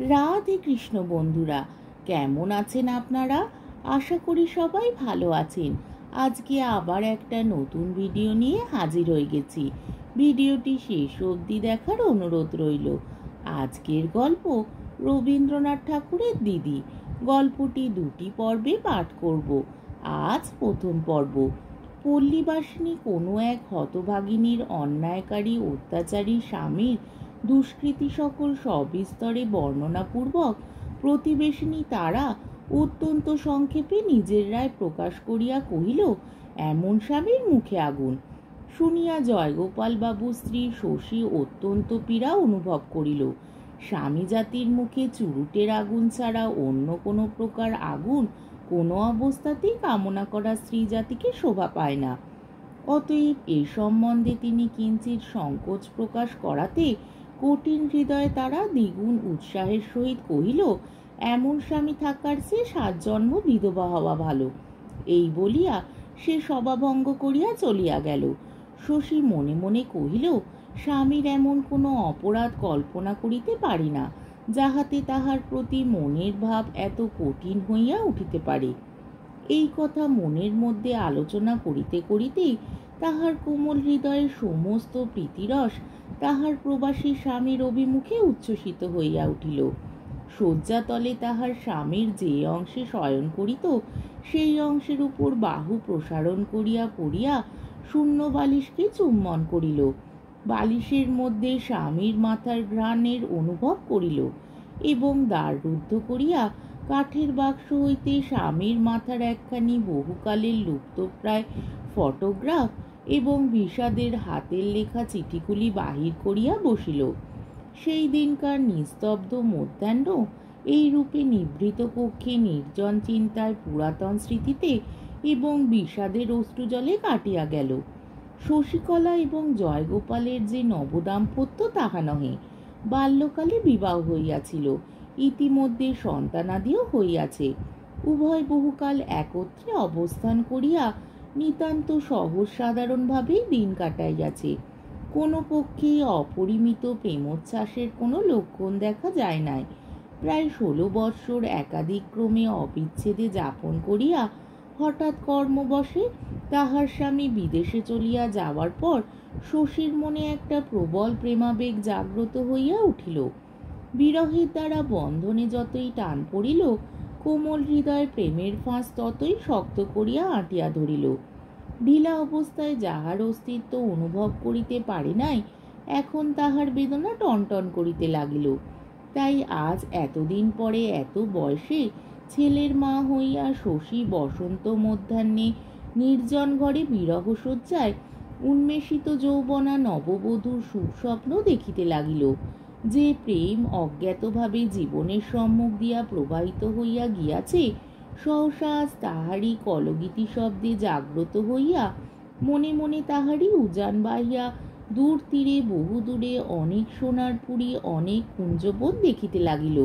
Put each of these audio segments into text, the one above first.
রাধে কৃষ্ণ বন্ধুরা, কেমন আছেন আপনারা? আশা করি সবাই ভালো আছেন। আজকে আবার একটা নতুন ভিডিও নিয়ে হাজির হয়ে গেছি। ভিডিওটি শেষ অবধি দেখার অনুরোধ রইল। আজকের গল্প রবীন্দ্রনাথ ঠাকুরের দিদি। গল্পটি দুটি পর্বে পাঠ করব। আজ প্রথম পর্ব। পল্লীবাসিনী কোনো এক হতভাগিনীর অন্যায়কারী অত্যাচারী স্বামীর দুষ্কৃতি সকল সবিস্তরে বর্ণনাপূর্বক প্রতিবেশিনী তারা অত্যন্ত সংক্ষেপে নিজের রায় প্রকাশ করিয়া কহিল, এমন স্বামীর মুখে আগুন। শুনিয়া জয়গোপাল বাবু স্ত্রী শশী অত্যন্ত পীড়া অনুভব করিল। স্বামী জাতির মুখে চুরুটের আগুন ছাড়া অন্য কোনো প্রকার আগুন কোনো অবস্থাতেই কামনা করা স্ত্রী জাতিকে শোভা পায় না। অতএব এ সম্বন্ধে তিনি কিঞ্চিত সংকোচ প্রকাশ করাতে কঠিন হৃদয়ে তারা দ্বিগুণ উৎসাহের সহিত কহিল, এমন স্বামী থাকার চেয়ে 7 জন্ম বিধবা হওয়া ভালো। এই বলিয়া সে সভাভঙ্গ করিয়া চলিয়া গেল। শশী মনে মনে কহিল, স্বামীর এমন কোনো অপরাধ কল্পনা করিতে পারি না, যাহাতে তাহার প্রতি মনের ভাব এত কঠিন হইয়া উঠিতে পারে। এই কথা মনের মধ্যে আলোচনা করিতে করিতেই তাহার কোমল হৃদয়ের সমস্ত প্রীতিরস তাহার প্রবাসী স্বামীর অভিমুখে উচ্ছ্বসিত হইয়া উঠিল। শয্যাতলে তাহার স্বামীর যে অংশে শয়ন করিত সেই অংশের উপর বাহু প্রসারণ করিয়া পড়িয়া শূন্য বালিশকে চুম্বন করিল। বালিশের মধ্যে স্বামীর মাথার ঘ্রাণের অনুভব করিল এবং দ্বার রুদ্ধ করিয়া কাঠের বাক্স হইতে স্বামীর মাথার একখানি বহুকালের লুপ্তপ্রায় ফটোগ্রাফ এবং বিষাদের হাতের লেখা চিঠিগুলি বাহির করিয়া বসিল। সেই দিনকার নিস্তব্ধ মধ্যাহ্ন এই রূপে নিভৃত কক্ষে নির্জন চিন্তায় পুরাতন স্মৃতিতে এবং বিষাদের অশ্রুজলে কাটিয়া গেল। শশীকলা এবং জয়গোপালের যে নবদাম্পত্য তাহা নহে, বাল্যকালে বিবাহ হইয়াছিল, ইতিমধ্যে সন্তানাদিও হইয়াছে। উভয় বহুকাল একত্রে অবস্থান করিয়া নিতান্ত সহজ সাধারণভাবেই দিন কাটাইয়াছে। কোনো পক্ষেই অপরিমিত প্রেমোচ্ছ্বাসের কোনো লক্ষণ দেখা যায় নাই। প্রায় 16 বৎসর একাধিক ক্রমে অবিচ্ছেদে যাপন করিয়া হঠাৎ কর্মবশে তাহার স্বামী বিদেশে চলিয়া যাওয়ার পর শশীর মনে একটা প্রবল প্রেমাবেগ জাগ্রত হইয়া উঠিল। বিরহের দ্বারা বন্ধনে যতই টান পড়িল, কোমল হৃদয় প্রেমের ফাঁস ততই শক্ত করিয়া আঁটিয়া ধরিল। ঢিলা অবস্থায় যাহার অস্তিত্ব অনুভব করিতে পারে নাই, এখন তাহার বেদনা টনটন করিতে লাগিল। তাই আজ এতদিন পরে এত বয়সে ছেলের মা হইয়া শশী বসন্ত মধ্যাহ্নে নির্জন ঘরে বিরহ শয্যায় উন্মেষিত যৌবনা নববধূর সুস্বপ্ন দেখিতে লাগিল। যে প্রেম অজ্ঞাতভাবে জীবনের সম্মুখ দিয়া প্রবাহিত হইয়া গিয়াছে, সহসা আজ তাহারই কলগীতি শব্দে জাগ্রত হইয়া মনে মনে তাহারই উজান বাহিয়া দূর তীরে বহু দূরে অনেক সোনার পুরী, অনেক কুঞ্জবন দেখিতে লাগিল।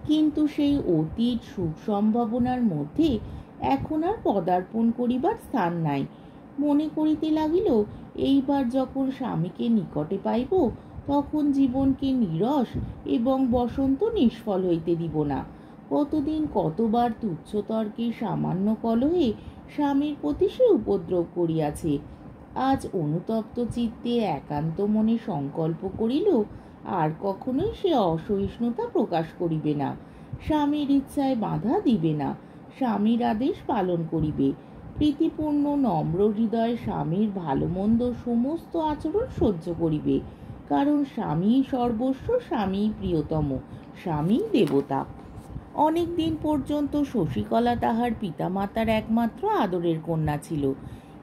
কিন্তু সেই অতীত সুখ সম্ভাবনার মধ্যে এখন আর পদার্পণ করিবার স্থান নাই। মনে করিতে লাগিল, এইবার যখন স্বামীকে নিকটে পাইব, তখন জীবনকে নীরস এবং বসন্ত নিষ্ফল হইতে দিব না। কতদিন কতবার তুচ্ছতর্কে সামান্য কলহে স্বামীর প্রতি সে উপদ্রব করিয়াছে। আজ অনুতপ্ত চিত্তে একান্ত মনে সংকল্প করিল, আর কখনোই সে অসহিষ্ণুতা প্রকাশ করিবে না, স্বামীর ইচ্ছায় বাধা দিবে না, স্বামীর আদেশ পালন করিবে। প্রীতিপূর্ণ নম্র হৃদয় স্বামীর ভালো মন্দ সমস্ত আচরণ সহ্য করিবে, কারণ স্বামী সর্বস্ব, স্বামী প্রিয়তম, স্বামী দেবতা। অনেক দিন পর্যন্ত শশীকলা তাহার পিতামাতার একমাত্র আদরের কন্যা ছিল।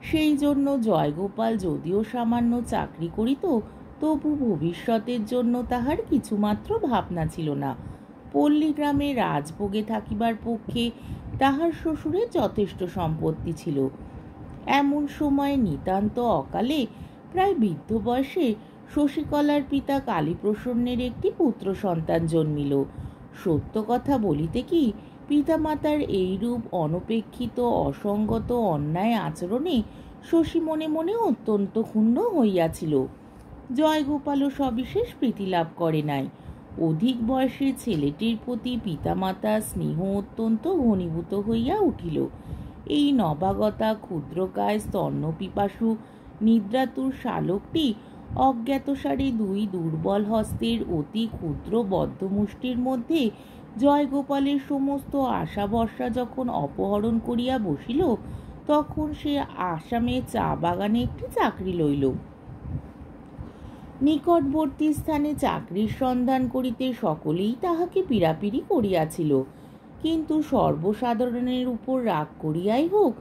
সেই জন্য জয়গোপাল যদিও সামান্য চাকরি করিত, তবু ভবিষ্যতের জন্য তাহার কিছুমাত্র ভাবনা ছিল না। পল্লীগ্রামে রাজভোগে থাকিবার পক্ষে তাহার শ্বশুরের যথেষ্ট সম্পত্তি ছিল। এমন সময় নিতান্ত অকালে প্রায় বৃদ্ধ বয়সে শশীকলার পিতা কালীপ্রসন্নের একটি পুত্র সন্তান জন্মিল। সত্য কথা বলিতে কি, পিতামাতার এইরূপ অনপেক্ষিত অসঙ্গত অন্যায় আচরণে শশী মনে মনে অত্যন্ত ক্ষুণ্ণ হইয়াছিল। জয়গোপালও সবিশেষ প্রীতি লাভ করে নাই। অধিক বয়সের ছেলেটির প্রতি পিতামাতার স্নেহ অত্যন্ত ঘনীভূত হইয়া উঠিল। এই নবাগতা ক্ষুদ্রকায় স্তন্যপিপাসু নিদ্রাতুর শালকটি অজ্ঞাতসারে দুই দুর্বল হস্তের অতি ক্ষুদ্র বদ্ধমুষ্টির মধ্যে জয়গোপালের সমস্ত আশা ভরসা যখন অপহরণ করিয়া বসিল, তখন সে আসামে চা বাগানে একটি চাকরি লইল। নিকটবর্তী স্থানে চাকরির সন্ধান করিতে সকলেই তাহাকে পীড়াপিড়ি করিয়াছিল, কিন্তু সর্বসাধারণের উপর রাগ করিয়াই হোক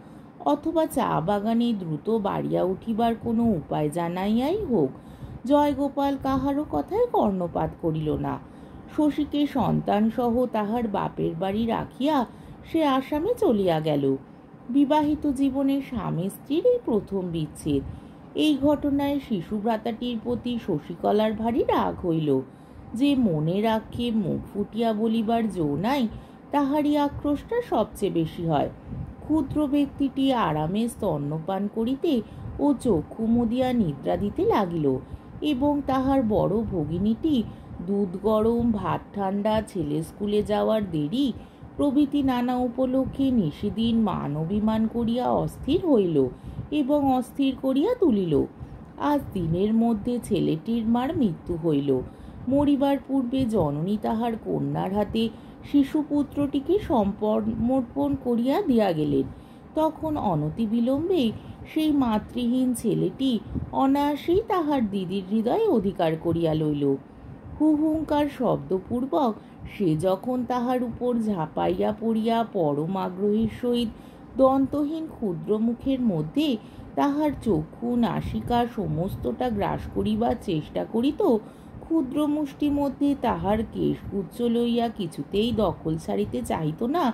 অথবা চা বাগানে দ্রুত বাড়িয়া উঠিবার কোনো উপায় জানাইয়াই হোক, জয়গোপাল কাহারও কথায় কর্ণপাত করিল না। শশীকে সন্তানসহ তাহার বাপের বাড়ি রাখিয়া সে আসামে চলিয়া গেল। বিবাহিত জীবনে স্বামী স্ত্রীর এই প্রথম বিচ্ছেদ। এই ঘটনায় শিশু ভ্রাতাটির প্রতি শশীকলার ভারী রাগ হইল। যে মনে রাখে মুখ ফুটিয়া বলিবার জো নাই, তাহারই আক্রোশটা সবচেয়ে বেশি হয়। ক্ষুদ্র ব্যক্তিটি আরামে স্তন্যপান করিতে ও চক্ষু মুদিয়া নিদ্রা দিতে লাগিল, এবং তাহার বড় ভগিনীটি দুধ গরম, ভাত ঠান্ডা, ছেলে স্কুলে যাওয়ার দেরি প্রভৃতি নানা উপলক্ষে নিশিদিন মান অভিমান করিয়া অস্থির হইল এবং অস্থির করিয়া তুলিল। আজ দিনের মধ্যে ছেলেটির মার মৃত্যু হইল। মরিবার পূর্বে জননী তাহার কন্যার হাতে শিশুপুত্রটিকে সমর্পণ করিয়া দিয়া গেলেন। তখন অনতিবিলম্বেই সেই মাতৃহীন ছেলেটি অনায়াসেই তাহার দিদির হৃদয় অধিকার করিয়া লইল। হুহুঙ্কার শব্দপূর্বক সে যখন তাহার উপর ঝাঁপাইয়া পড়িয়া পরম আগ্রহের সহিত দন্তহীন ক্ষুদ্র মুখের মধ্যে তাহার চক্ষু নাসিকা সমস্তটা গ্রাস করিবার চেষ্টা করিত, ক্ষুদ্র মুষ্টি মধ্যে তাহার কেশগুচ্ছ লইয়া কিছুতেই দখল ছাড়িতে চাহিত না,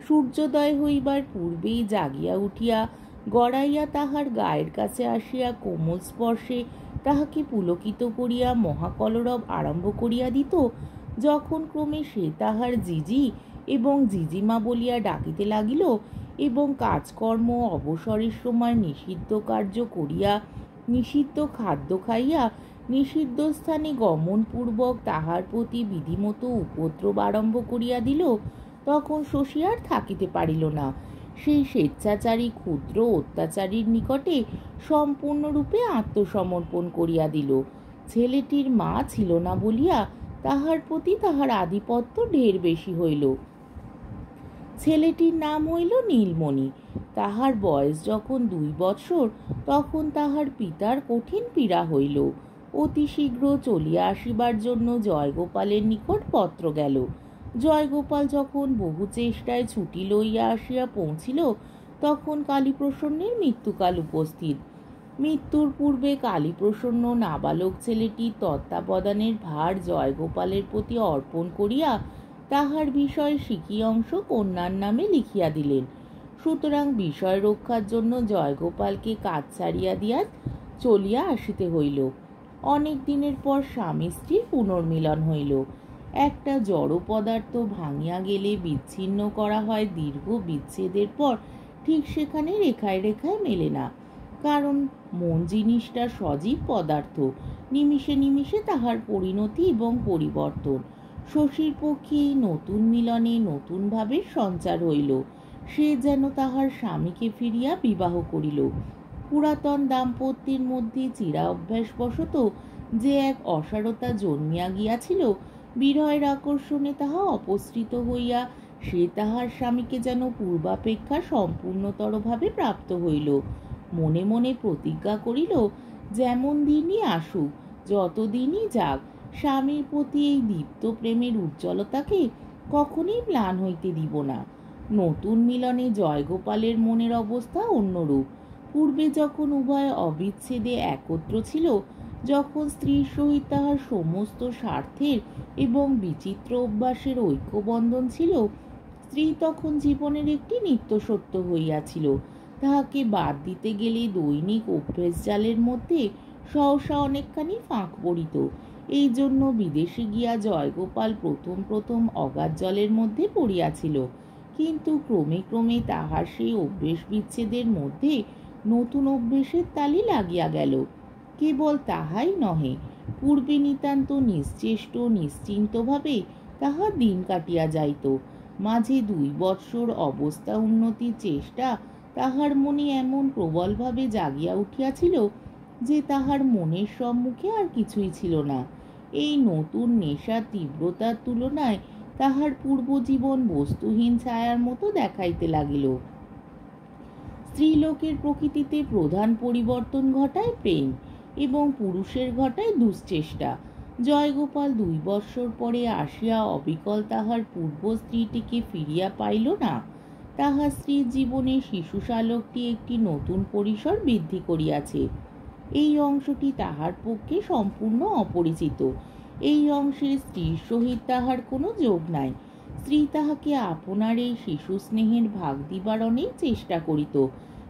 সূর্যোদয় হইবার পূর্বেই জাগিয়া উঠিয়া গড়াইয়া তাহার গায়ের কাছে আসিয়া কোমল স্পর্শে তাহাকে পুলকিত করিয়া মহাকলরব আরম্ভ করিয়া দিত, যখন ক্রমে সে তাহার জিজি এবং জিজিমা বলিয়া ডাকিতে লাগিল এবং কাজকর্ম অবসরের সময় নিষিদ্ধ কার্য করিয়া নিষিদ্ধ খাদ্য খাইয়া নিষিদ্ধ স্থানে গমনপূর্বক তাহার প্রতি বিধিমতো উপদ্রব আরম্ভ করিয়া দিল, তখন শশী আর থাকিতে পারিল না। সেই স্বেচ্ছাচারী ক্ষুদ্র অত্যাচারীর নিকটে সম্পূর্ণরূপে আত্মসমর্পণ করিয়া দিল। ছেলেটির মা ছিল না বলিয়া তাহার প্রতি তাহার আধিপত্য ঢের বেশি হইল। ছেলেটির নাম হইল নীলমণি। তাহার বয়স যখন 2 বৎসর, তখন তাহার পিতার কঠিন পীড়া হইল। অতি শীঘ্র চলিয়া আসিবার জন্য জয়গোপালের নিকট পত্র গেল। জয়গোপাল যখন বহু চেষ্টায় ছুটি লইয়া আসিয়া পৌঁছিল, তখন কালীপ্রসন্নের মৃত্যুকাল উপস্থিত। মৃত্যুর পূর্বে কালীপ্রসন্ন নাবালক ছেলেটির তত্ত্বাবধানের ভার জয়গোপালের প্রতি অর্পণ করিয়া তাহার বিষয় সিকি অংশ কন্যার নামে লিখিয়া দিলেন। সুতরাং বিষয় রক্ষার জন্য জয়গোপালকে কাজ ছাড়িয়া দিয়া চলিয়া আসিতে হইল। অনেক দিনের পর স্বামী স্ত্রীর পুনর্মিলন হইল। একটা জড় পদার্থ ভাঙিয়া গেলে বিচ্ছিন্ন করা হয় দীর্ঘ বিচ্ছেদের পর, ঠিক সেখানে রেখায় রেখায় মেলে না, কারণ মন জিনিসটা সজীব পদার্থ, নিমিষে নিমিষে তাহার পরিণতি এবং পরিবর্তন। শশীর পক্ষে এই নতুন মিলনে নতুন ভাবের সঞ্চার হইল। সে যেন তাহার স্বামীকে ফিরিয়া বিবাহ করিল। পুরাতন দাম্পত্যের মধ্যে চিরা অভ্যাসবশত যে এক অসারতা জন্মিয়া গিয়াছিল, বিরহের আকর্ষণে তাহা অপসৃত হইয়া সে তাহার স্বামীকে যেন পূর্বাপেক্ষা সম্পূর্ণতরভাবে প্রাপ্ত হইল। মনে মনে প্রতিজ্ঞা করিল, যেমন দিনই আসুক, যতদিনই যাক, স্বামীর প্রতি এই দীপ্ত প্রেমের উজ্জ্বলতাকে কখনোই ম্লান হইতে দিব না। নতুন মিলনে জয়গোপালের মনের অবস্থা অন্যরূপ। পূর্বে যখন উভয় অবিচ্ছেদে একত্র ছিল, যখন স্ত্রীর সহিত তাহার সমস্ত স্বার্থের এবং বিচিত্র অভ্যাসের ঐক্যবন্ধন ছিল, স্ত্রী তখন জীবনের একটি নিত্য সত্য হইয়াছিল। তাহাকে বাদ দিতে গেলে দৈনিক অভ্যেস জালের মধ্যে সহসা অনেকখানি ফাঁক পড়িত। এই জন্য বিদেশে গিয়া জয়গোপাল প্রথম প্রথম অগাধ জলের মধ্যে পড়িয়াছিল, কিন্তু ক্রমে ক্রমে তাহার সেই অভ্যেস বিচ্ছেদের মধ্যে নতুন অভ্যেসের তালি লাগিয়া গেল। কেবল তাহাই নহে, পূর্বে নিতান্ত নিশ্চেষ্ট নিশ্চিন্তভাবে তাহার দিন কাটিয়া যাইত। মাঝে 2 বৎসর অবস্থা উন্নতির চেষ্টা তাহার মনে এমন প্রবলভাবে জাগিয়া উঠিয়াছিল যে তাহার মনের সম্মুখে আর কিছুই ছিল না। এই নতুন নেশার তীব্রতার তুলনায় তাহার পূর্বজীবন বস্তুহীন ছায়ার মতো দেখাইতে লাগিল। স্ত্রীলোকের প্রকৃতিতে প্রধান পরিবর্তন ঘটায় প্রেম এবং পুরুষের ঘটায় দুশ্চেষ্টা। জয়গোপাল 2 বৎসর পরে আসিয়া অবিকল তাহার পূর্ব স্ত্রীটিকে ফিরিয়া পাইল না। তাহার স্ত্রীর জীবনে শিশুশালকটি একটি নতুন পরিসর বৃদ্ধি করিয়াছে। এই অংশটি তাহার পক্ষে সম্পূর্ণ অপরিচিত। এই অংশের স্ত্রীর সহিত তাহার কোনো যোগ নাই। স্ত্রী তাহাকে আপনার এই শিশু স্নেহের ভাগ দিবার অনেক চেষ্টা করিত,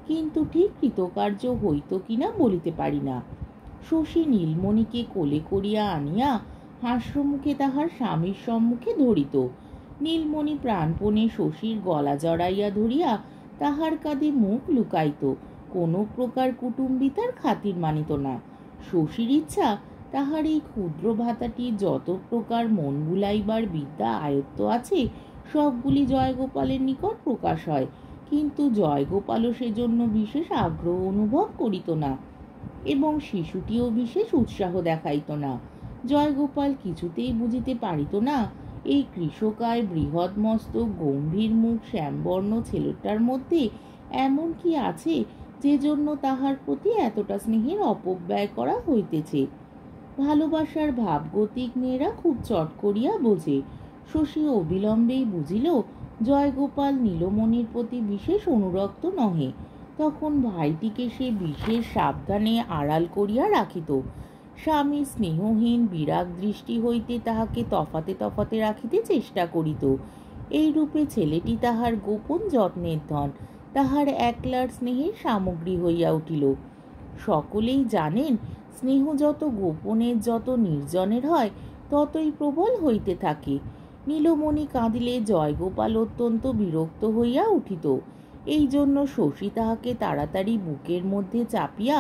কিন্তু ঠিক কৃতকার্য হইত কিনা বলিতে পারি না। শশী নীলমণিকে কোলে করিয়া আনিয়া হাস্যমুখে তাহার স্বামীর সম্মুখে ধরিত। নীলমণি প্রাণপণে শশীর গলা জড়াইয়া ধরিয়া তাহার কাঁধে মুখ লুকাইত, কোনো প্রকার কুটুম্বিতার খাতির মানিত না। শশীর ইচ্ছা তাহার এই ক্ষুদ্র ভাতাটির যত প্রকার মন বুলাইবার বিদ্যা আয়ত্ত আছে সবগুলি জয়গোপালের নিকট প্রকাশ হয়, কিন্তু জয়গোপালও সেজন্য বিশেষ আগ্রহ অনুভব করিত না এবং শিশুটিও বিশেষ উৎসাহ দেখাইত না। জয়গোপাল কিছুতেই বুঝিতে পারিত না এই কৃশকায় বৃহৎ মস্তক গম্ভীর মুখ শ্যামবর্ণ ছেলেটার মধ্যে এমন কি আছে যে জন্য তাহার প্রতি এতটা স্নেহের অপব্যয় করা হইতেছে। ভালোবাসার ভাবগতিক মেয়েরা খুব চট করিয়া বোঝে। শশী অবিলম্বেই বুঝিল জয়গোপাল নীলমণির প্রতি বিশেষ অনুরক্ত নহে। তখন ভাইটিকে সে বিশেষ সাবধানে আড়াল করিয়া রাখিত। স্বামী স্নেহহীন বিরাগ দৃষ্টি হইতে তাহাকে তফাতে তফাতে রাখিতে চেষ্টা করিত। এই রূপে ছেলেটি তাহার গোপন যত্নের ধন, তাহার একলার স্নেহের সামগ্রী হইয়া উঠিল। সকলেই জানেন স্নেহ যত গোপনের যত নির্জনের হয় ততই প্রবল হইতে থাকে। নীলমণি কাঁদিলে জয়গোপাল অত্যন্ত বিরক্ত হইয়া উঠিত। এই জন্য শশী তাহাকে তাড়াতাড়ি বুকের মধ্যে চাপিয়া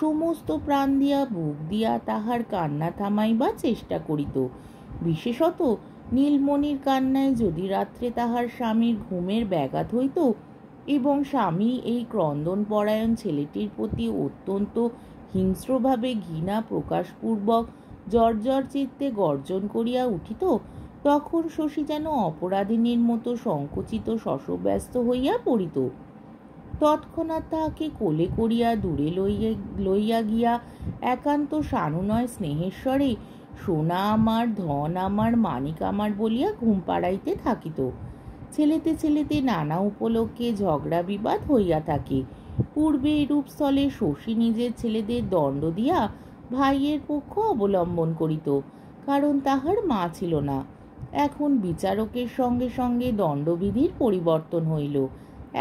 সমস্ত প্রাণ দিয়া বুক দিয়া তাহার কান্না থামাইবার চেষ্টা করিত। বিশেষত নীলমণির কান্নায় যদি রাত্রে তাহার স্বামীর ঘুমের ব্যাঘাত হইত এবং স্বামী এই ক্রন্দনপরায়ণ ছেলেটির প্রতি অত্যন্ত হিংস্রভাবে ঘৃণা প্রকাশপূর্বক জর্জর চিত্তে গর্জন করিয়া উঠিত, তখন শশী যেন অপরাধিনীর মতো সংকুচিত শশব্যস্ত হইয়া পড়িত। তৎক্ষণাৎ তাহাকে কোলে করিয়া দূরে লইয়া গিয়া একান্ত সানুনয় স্নেহেশ্বরে সোনা আমার, ধন আমার, মানিক আমার বলিয়া ঘুম পাড়াইতে থাকিত। ছেলেতে ছেলেতে নানা উপলক্ষে ঝগড়া বিবাদ হইয়া থাকে। পূর্বে এরূপ স্থলে শশী নিজের ছেলেদের দণ্ড দিয়া ভাইয়ের পক্ষ অবলম্বন করিত, কারণ তাহার মা ছিল না। এখন বিচারকের সঙ্গে সঙ্গে দণ্ডবিধির পরিবর্তন হইল।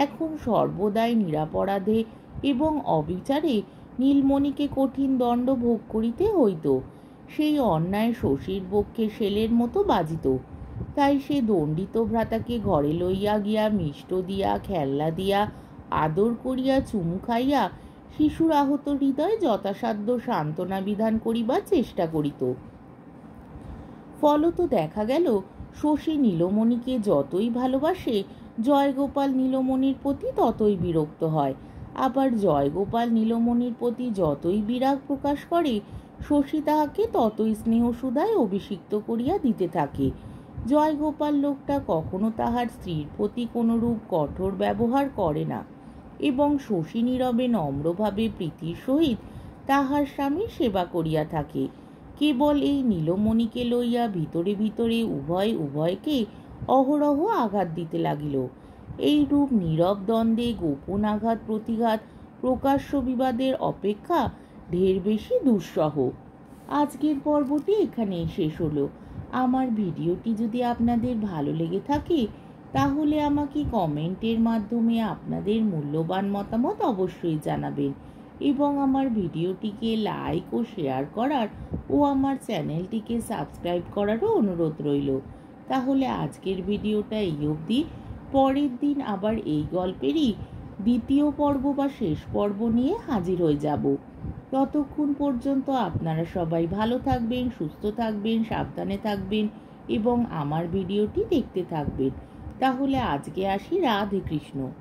এখন সর্বদাই নিরাপরাধে এবং অবিচারে নীলমণিকে কঠিন দণ্ড ভোগ করিতে হইত। সেই অন্যায় শশীর পক্ষে শেলের মতো বাজিত। তাই সে দণ্ডিত ভ্রাতাকে ঘরে লইয়া গিয়া মিষ্ট দিয়া, খেলনা দিয়া, আদর করিয়া, চুমু খাইয়া শিশুর আহত হৃদয় যথাসাধ্য সান্ত্বনা বিধান করিবার চেষ্টা করিত। ফলত দেখা গেল শশী নীলমণিকে যতই ভালোবাসে জয়গোপাল নীলমণির প্রতি ততই বিরক্ত হয়। আবার জয়গোপাল নীলমণির প্রতি যতই বিরাগ প্রকাশ করে শশী তাহাকে ততই স্নেহসুধায় অভিষিক্ত করিয়া দিতে থাকে। জয়গোপাল লোকটা কখনো তাহার স্ত্রীর প্রতি কোনরূপ কঠোর ব্যবহার করে না এবং শশী নীরবে নম্রভাবে প্রীতির সহিত তাহার স্বামীর সেবা করিয়া থাকে। কেবল এই নীলমণিকে লইয়া ভিতরে ভিতরে উভয়কে অহরহ আঘাত দিতে লাগিল। এই রূপ নীরব দ্বন্দ্বে গোপন আঘাত প্রতিঘাত প্রকাশ্য বিবাদের অপেক্ষা ঢের বেশি দুঃসহ। আজকের পর্বটি এখানেই শেষ হলো। আমার ভিডিওটি যদি আপনাদের ভালো লেগে থাকে তাহলে আমাকে কমেন্টের মাধ্যমে আপনাদের মূল্যবান মতামত অবশ্যই জানাবেন এবং আমার ভিডিওটিকে লাইক ও শেয়ার করার ও আমার চ্যানেলটিকে সাবস্ক্রাইব করারও অনুরোধ রইল। তাহলে আজকের ভিডিওটা এই অবধি। পরের দিন আবার এই গল্পেরই দ্বিতীয় পর্ব বা শেষ পর্ব নিয়ে হাজির হয়ে যাব। ততক্ষণ পর্যন্ত আপনারা সবাই ভালো থাকবেন, সুস্থ থাকবেন, সাবধানে থাকবেন এবং আমার ভিডিওটি দেখতে থাকবেন। তাহলে আজকে আসি। রাধে কৃষ্ণ।